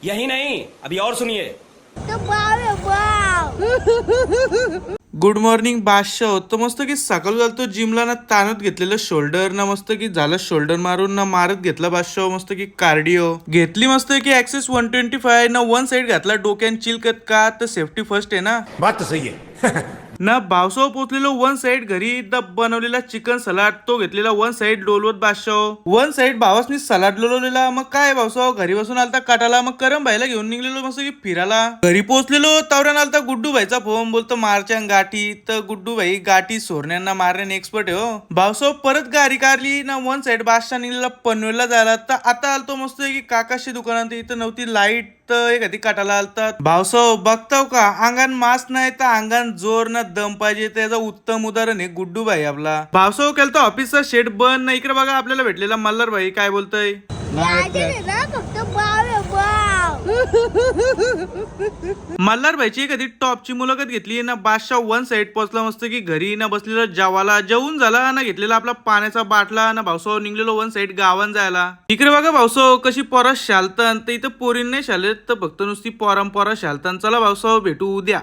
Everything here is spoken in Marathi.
यही नहीं, अभी और सुनिए। तो बाव गुड मॉर्निंग बादशाह होतो मस्त की सकाळ झालतो जिमला ना ताणत घेतलेलं शोल्डर ना मस्त की झालं शोल्डर मारून ना मारत घेतला बादशाह मस्त की कार्डिओ घेतली मस्त की ऍक्सेस 125 ना वन साइड घातला डोक्यान चिलकत का तर सेफ्टी फर्स्ट आहे ना बात तो सही है। ना भावसाव पोचलेलो वन साइड घरी दब बनवलेला चिकन सलाड तो घेतलेला वन साइड डोलवत बादशाह वन साइड भावासनी सलाड लोलवलेला मग काय भावसाव घरी बसून आलता काटाला मग करम भाईला घेऊन निघलेलो मस्त की फिरायला घरी पोहोचलेलो तवऱ्यान आलता गुड्डू भाईचा फोन बोलतो मारच्या गाठी तर गुड्डू भाई गाठी सोरण्यांना मारण्याने एक्सपर्ट आहे हो भावसाव परत गाडी काढली ना वन साइड बादशाह निघलेला पनवेलला जायला तर आता आलतो मस्त की काकाशी दुकानात इथं नव्हती लाईट तर एखादी काटाला आलतात भावसाव बघताव का अंगान मास्क नाही तर अंगान जोर ना दम पाहिजे त्याचं उत्तम उदाहरण आहे गुड्डू भाई आपला भावसाव केलं तर ऑफिसचा शेड बंद ना इकडे बघा आपल्याला भेटलेला मल्हार भाई काय बोलतोय ना फक्त बाव मल्हार भाईची एखादी टॉपची मुलाखत घेतली ना बादशाह वन साइड पोहोचला मस्त की घरी ना बसलेला जेवाला जेवून झाला ना घेतलेला आपला पाण्याचा बाटला ना भावसाव निघलेलो वन साइड गावान जायला इकडे बघा भावसाव कशी पोरा शालतन तर इथं पोरीन नाही शालेत तर फक्त नुसती पोरा शालतन चला भावसाव भेटू उद्या.